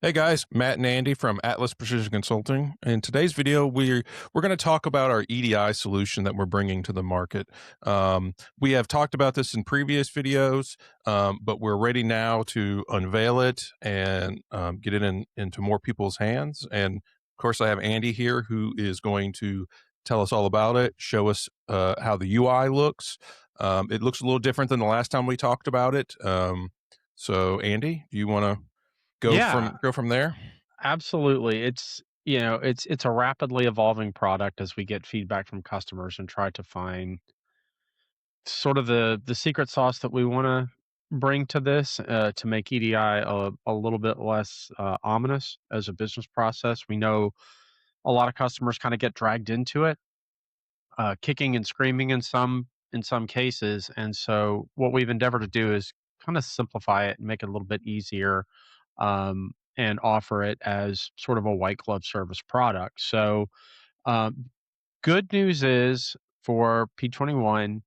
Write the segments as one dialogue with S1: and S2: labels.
S1: Hey guys, Matt and Andy from Atlas Precision Consulting. In today's video, we're going to talk about our EDI solution that we're bringing to the market. We have talked about this in previous videos, but we're ready now to unveil it and get it into more people's hands. And of course, I have Andy here who is going to tell us all about it, show us how the UI looks. It looks a little different than the last time we talked about it. So, Andy, do you want to
S2: Yeah,
S1: go from there?
S2: absolutely. It's a rapidly evolving product as we get feedback from customers and try to find sort of the secret sauce that we want to bring to this to make EDI a little bit less ominous as a business process. We know a lot of customers kind of get dragged into it, kicking and screaming in some cases, and so what we've endeavored to do is kind of simplify it and make it a little bit easier, and offer it as sort of a white glove service product. So, um, good news is for P21,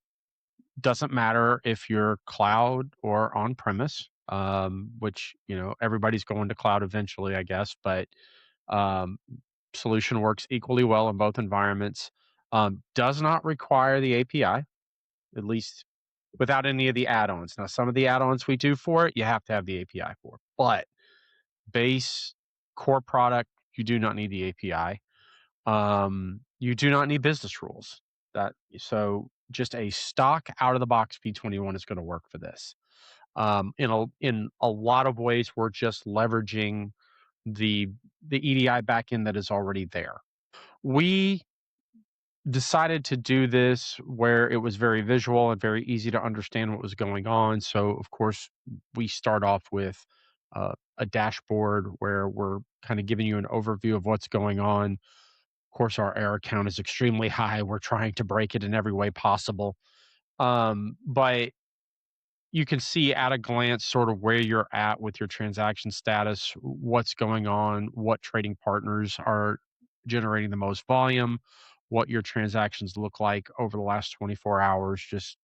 S2: doesn't matter if you're cloud or on premise, which everybody's going to cloud eventually, I guess, but um, solution works equally well in both environments. Does not require the API, at least without any of the add-ons. Now, some of the add-ons we do for it, you have to have the API for, but base core product, you do not need the API. You do not need business rules. Just a stock out of the box P21 is going to work for this. In a lot of ways, we're just leveraging the the EDI backend that is already there. We decided to do this where it was very visual and very easy to understand what was going on. So, of course, we start off with a dashboard where we're kind of giving you an overview of what's going on. Of course, our error count is extremely high. We're trying to break it in every way possible. But you can see at a glance sort of where you're at with your transaction status, what's going on, what trading partners are generating the most volume, what your transactions look like over the last 24 hours. Just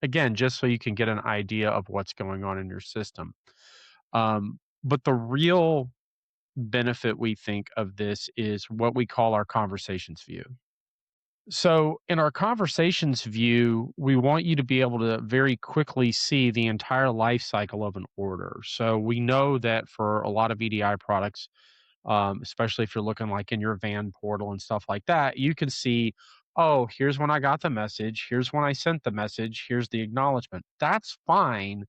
S2: again, just so you can get an idea of what's going on in your system. But the real benefit we think of this is what we call our conversations view. So, in our conversations view, we want you to be able to very quickly see the entire life cycle of an order. So, we know that for a lot of EDI products, especially if you're looking like in your van portal and stuff like that, you can see, oh, here's when I got the message, here's when I sent the message, here's the acknowledgement. That's fine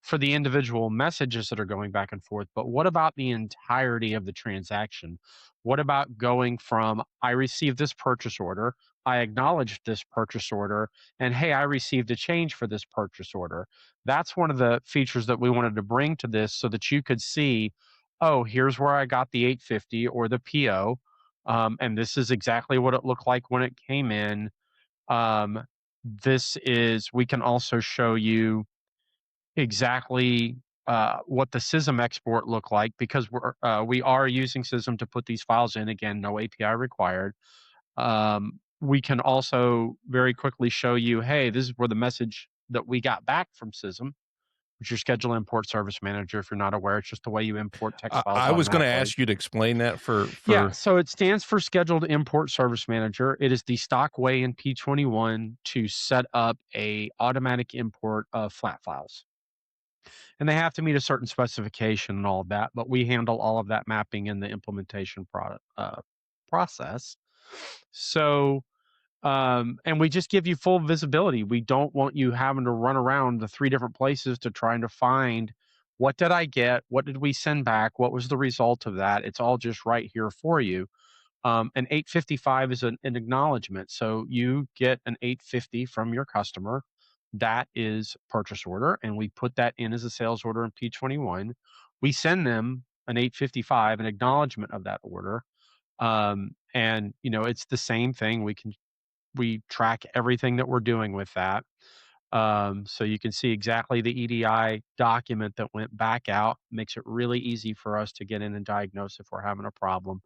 S2: for the individual messages that are going back and forth, but what about the entirety of the transaction? What about going from I received this purchase order, I acknowledged this purchase order, and hey, I received a change for this purchase order? That's one of the features that we wanted to bring to this so that you could see, oh, here's where I got the 850 or the PO, and this is exactly what it looked like when it came in. Um, we can also show you exactly what the SISM export look like because we are using SISM to put these files in. Again, no API required. We can also very quickly show you, hey, this is where the message that we got back from SISM, which is your schedule import service manager. If you're not aware, it's just the way you import text files
S1: I was going to
S2: automatically.
S1: ask you to explain that
S2: Yeah,
S1: for
S2: so it stands for scheduled import service manager. It is the stock way in P21 to set up a automatic import of flat files, and they have to meet a certain specification and all of that, but we handle all of that mapping in the implementation process. So, and we just give you full visibility. We don't want you having to run around the three different places to trying to find what did I get, what did we send back, what was the result of that. It's all just right here for you. An 855 is an acknowledgement. So you get an 850 from your customer. That is purchase order, and we put that in as a sales order in P21. We send them an 855, an acknowledgement of that order. And it's the same thing. We track everything that we're doing with that. So you can see exactly the EDI document that went back out. Makes it really easy for us to get in and diagnose if we're having a problem.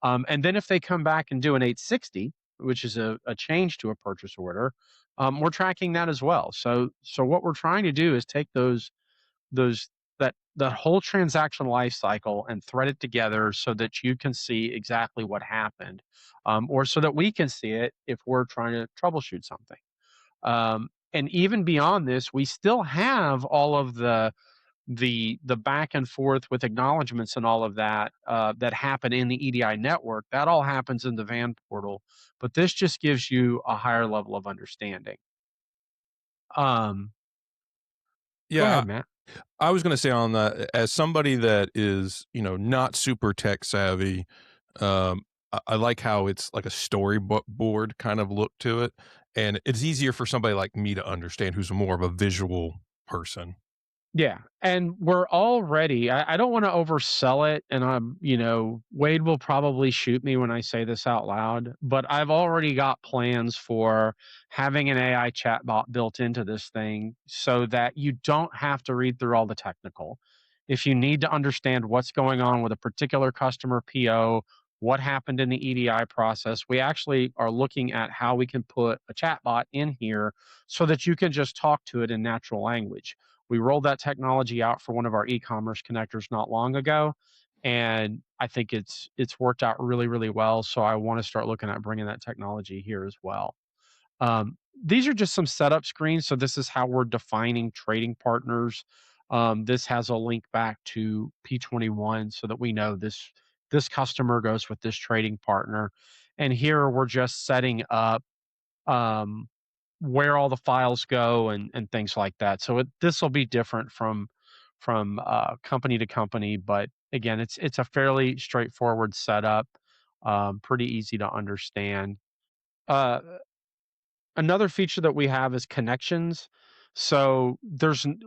S2: And then if they come back and do an 860, which is a change to a purchase order, we're tracking that as well. So what we're trying to do is take those that whole transaction life cycle and thread it together so that you can see exactly what happened, or so that we can see it if we're trying to troubleshoot something. And even beyond this, we still have all of the back and forth with acknowledgments and all of that that happen in the EDI network. That all happens in the van portal, but this just gives you a higher level of understanding. Um, Go
S1: Yeah,
S2: ahead, Matt.
S1: I was going to say on that, as somebody that is, not super tech savvy, I like how it's like a storyboard kind of look to it, and it's easier for somebody like me to understand who's more of a visual person.
S2: Yeah, and we're already I don't wanna oversell it, and Wade will probably shoot me when I say this out loud, but I've already got plans for having an AI chatbot built into this thing so that you don't have to read through all the technical. If you need to understand what's going on with a particular customer PO, what happened in the EDI process, we actually are looking at how we can put a chatbot in here so that you can just talk to it in natural language. We rolled that technology out for one of our e-commerce connectors not long ago, and I think it's worked out really, really well. So I want to start looking at bringing that technology here as well. These are just some setup screens. So this is how we're defining trading partners. This has a link back to P21 so that we know this customer goes with this trading partner. And here we're just setting up um, where all the files go and things like that. So this will be different from company to company, but again, it's a fairly straightforward setup, pretty easy to understand. Uh, Another feature that we have is connections. So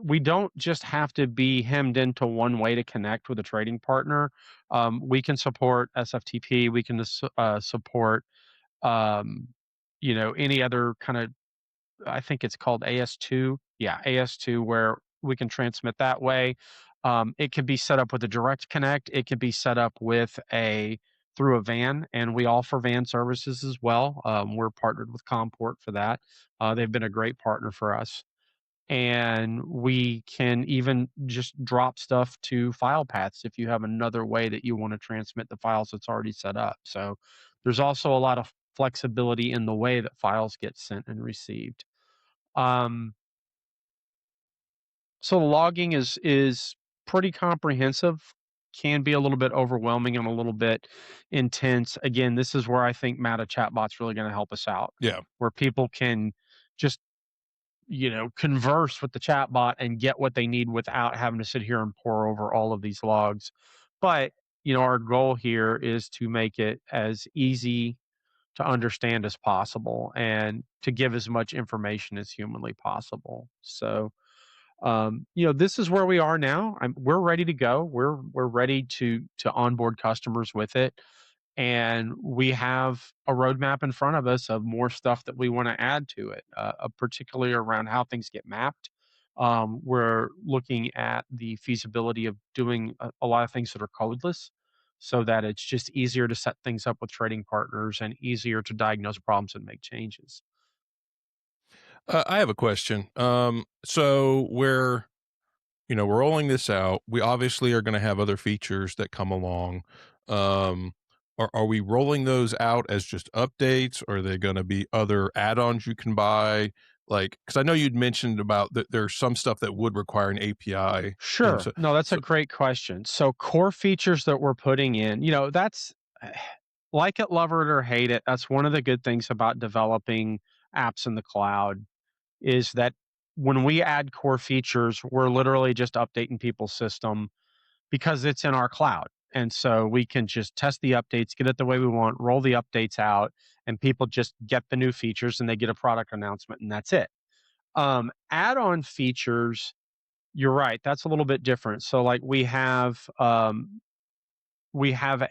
S2: we don't just have to be hemmed into one way to connect with a trading partner. We can support SFTP. We can support um, any other kind of, I think it's called AS2. Yeah, AS2, where we can transmit that way. It can be set up with a direct connect. It can be set up with a through a van, and we offer van services as well. We're partnered with Comport for that. They've been a great partner for us, and we can even just drop stuff to file paths if you have another way that you want to transmit the files that's already set up. So there's also a lot of flexibility in the way that files get sent and received. Um, so logging is pretty comprehensive, can be a little bit overwhelming and a little bit intense. Again, this is where I think Meta Chatbot's really going to help us out,
S1: Yeah.
S2: where people can just converse with the chatbot and get what they need without having to sit here and pour over all of these logs. But our goal here is to make it as easy to understand as possible and to give as much information as humanly possible. So this is where we are now. We're ready to go. We're ready to onboard customers with it, and we have a roadmap in front of us of more stuff that we want to add to it, particularly around how things get mapped. We're looking at the feasibility of doing a lot of things that are codeless, so that it's just easier to set things up with trading partners and easier to diagnose problems and make changes.
S1: I have a question. So we're rolling this out. We obviously are going to have other features that come along. Um, are we rolling those out as just updates? Or are they going to be other add-ons you can buy? Like, because I know you'd mentioned about that there's some stuff that would require an API, and
S2: Sure. No, that's a
S1: so
S2: great question. So core features that we're putting in, that's like it, love it or hate it. That's one of the good things about developing apps in the cloud is that when we add core features, we're literally just updating people's system because it's in our cloud. And so we can just test the updates, get it the way we want, roll the updates out, and people just get the new features and they get a product announcement and that's it. Add-on features, you're right. That's a little bit different. So like we have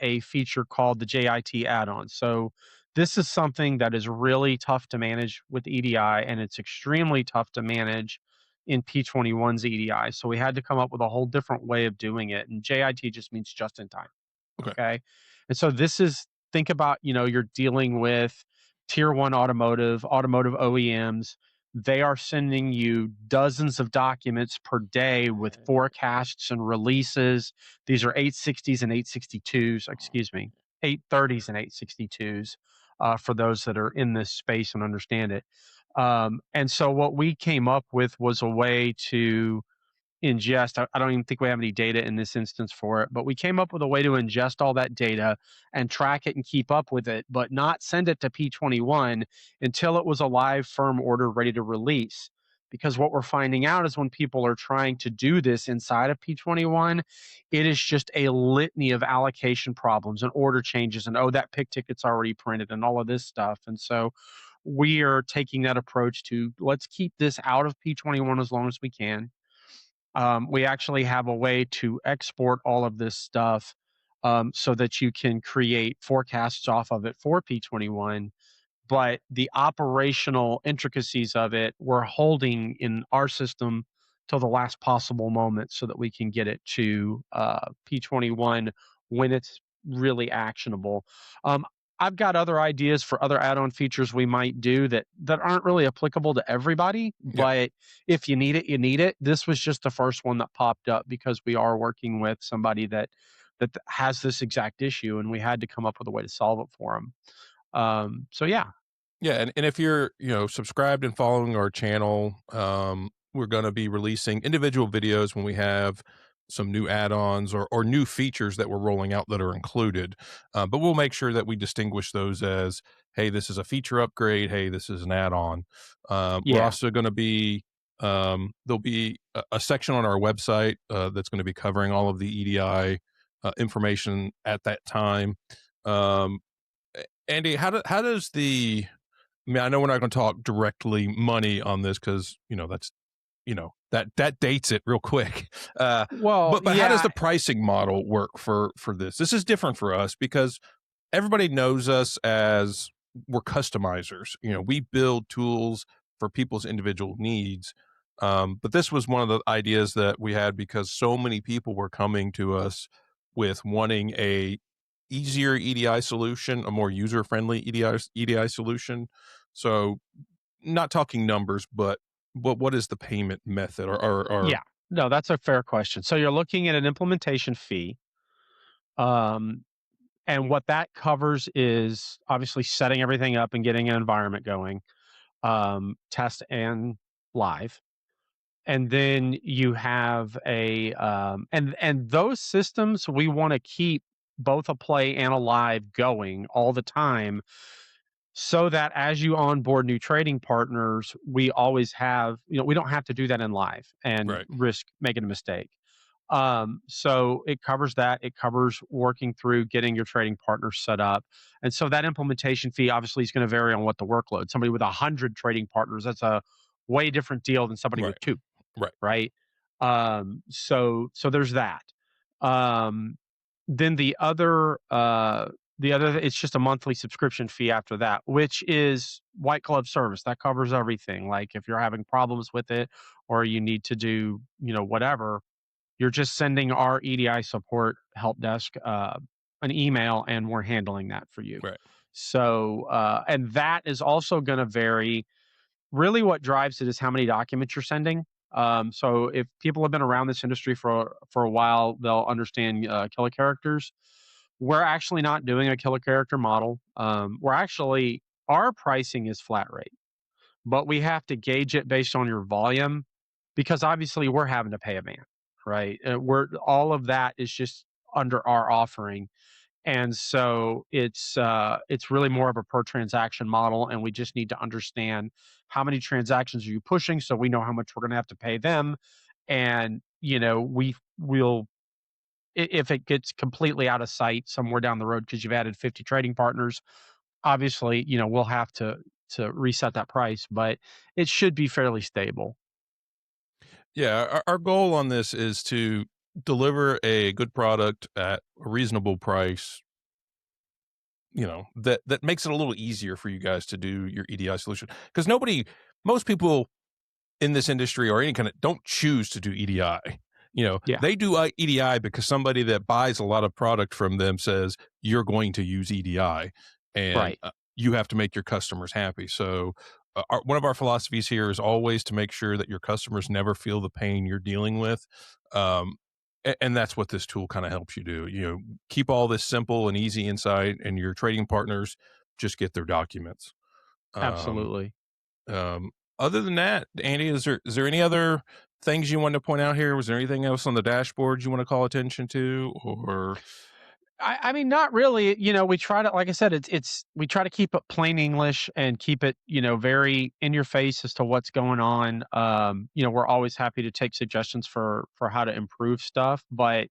S2: a feature called the JIT add-on. So this is something that is really tough to manage with EDI and it's extremely tough to manage in P21's EDI. So we had to come up with a whole different way of doing it. And JIT just means just in time.
S1: okay.
S2: Okay. And so this is, think about, you're dealing with tier one automotive OEMs. they are sending you dozens of documents per day with forecasts and releases. These are 860s and 862s, excuse me, 830s and 862s, for those that are in this space and understand it. And so what we came up with was a way to ingest. I don't even think we have any data in this instance for it, but we came up with a way to ingest all that data and track it and keep up with it, but not send it to P21 until it was a live firm order ready to release. Because what we're finding out is when people are trying to do this inside of P21, it is just a litany of allocation problems and order changes and, oh, that pick ticket's already printed and all of this stuff. And so we are taking that approach to, let's keep this out of P21 as long as we can. We actually have a way to export all of this stuff, so that you can create forecasts off of it for P21, but the operational intricacies of it, we're holding in our system till the last possible moment so that we can get it to P21 when it's really actionable. Um, I've got other ideas for other add-on features we might do that aren't really applicable to everybody,
S1: Yeah.
S2: but if you need it, you need it. This was just the first one that popped up because we are working with somebody that has this exact issue, and we had to come up with a way to solve it for them. So yeah.
S1: Yeah, and if you're, subscribed and following our channel, we're gonna be releasing individual videos when we have some new add-ons or new features that we're rolling out that are included. But we'll make sure that we distinguish those as, hey, this is a feature upgrade. Hey, this is an add-on. We're
S2: Yeah.
S1: also going to be there'll be a section on our website that's going to be covering all of the EDI information at that time. Um, Andy, how does the I mean, I know we're not going to talk directly money on this because that's that dates it real quick.
S2: Well,
S1: But how does
S2: yeah.
S1: the pricing model work for this? This is different for us because everybody knows us as we're customizers. We build tools for people's individual needs. But this was one of the ideas that we had because so many people were coming to us with wanting a easier EDI solution, a more user friendly EDI solution. So, not talking numbers, but what is the payment method or
S2: Yeah. No, that's a fair question. So you're looking at an implementation fee. Um, and what that covers is obviously setting everything up and getting an environment going, test and live. And then you have and those systems we want to keep both a play and a live going all the time so that as you onboard new trading partners, we always have, we don't have to do that in live and
S1: right,
S2: risk making a mistake. So it covers that. It covers working through getting your trading partners set up. And so that implementation fee obviously is going to vary on what the workload. Somebody with 100 trading partners, that's a way different deal than somebody
S1: right,
S2: with two,
S1: right,
S2: right? So there's that. Um, then the other it's just a monthly subscription fee after that, which is white glove service. That covers everything. Like if you're having problems with it or you need to do, whatever, you're just sending our EDI support help desk an email and we're handling that for you.
S1: right.
S2: So and that is also going to vary. Really what drives it is how many documents you're sending. So if people have been around this industry for a while, they'll understand killer characters. We're actually not doing a killer character model. We're actually our pricing is flat rate, but we have to gauge it based on your volume because obviously we're having to pay a man, right? We're all of that is just under our offering, and so it's really more of a per transaction model, and we just need to understand how many transactions are you pushing, so we know how much we're going to have to pay them, and we'll if it gets completely out of sight somewhere down the road because you've added 50 trading partners, obviously we'll have to reset that price, but it should be fairly stable.
S1: Yeah, our goal on this is to deliver a good product at a reasonable price, that makes it a little easier for you guys to do your EDI solution. Because most people in this industry or any kind of don't choose to do EDI.
S2: Yeah.
S1: They do EDI because somebody that buys a lot of product from them says you're going to use EDI, and
S2: Right.
S1: you have to make your customers happy. So one of our philosophies here is always to make sure that your customers never feel the pain you're dealing with. Um, and that's what this tool kind of helps you do. Keep all this simple and easy inside, and your trading partners just get their documents. Um,
S2: Absolutely.
S1: um, Other than that, Andy, is there any other things you wanted to point out here? Was there anything else on the dashboard you want to call attention to, or
S2: I mean, not really. We try to, like I said, we try to keep it plain English and keep it, very in your face as to what's going on. We're always happy to take suggestions for how to improve stuff, but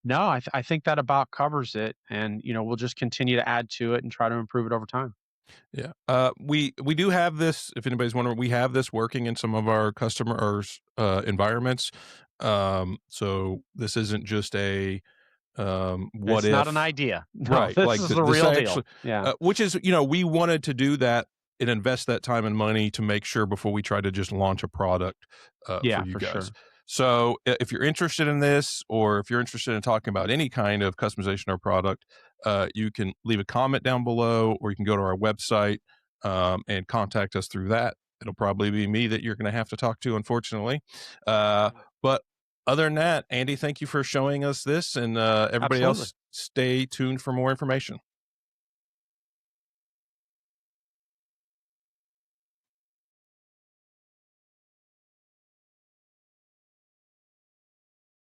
S2: no, I think that about covers it, and we'll just continue to add to it and try to improve it over time.
S1: yeah? We do have this. If anybody's wondering, we have this working in some of our customers' environments. So this isn't just a what
S2: It's not an
S1: if.
S2: idea. No,
S1: Right,
S2: this
S1: like,
S2: is the
S1: this
S2: real deal.
S1: actually
S2: Yeah,
S1: which is, we wanted to do that and invest that time and money to make sure before we try to just launch a product, for
S2: yeah,
S1: you
S2: for
S1: guys.
S2: sure.
S1: So, I if you're interested in this, or if you're interested in talking about any kind of customization or product, you can leave a comment down below, or you can go to our website, and contact us through that. It'll probably be me that you're gonna have to talk to, unfortunately. But other than that, Andy, thank you for showing us this, and everybody
S2: Absolutely.
S1: else, stay tuned for more information.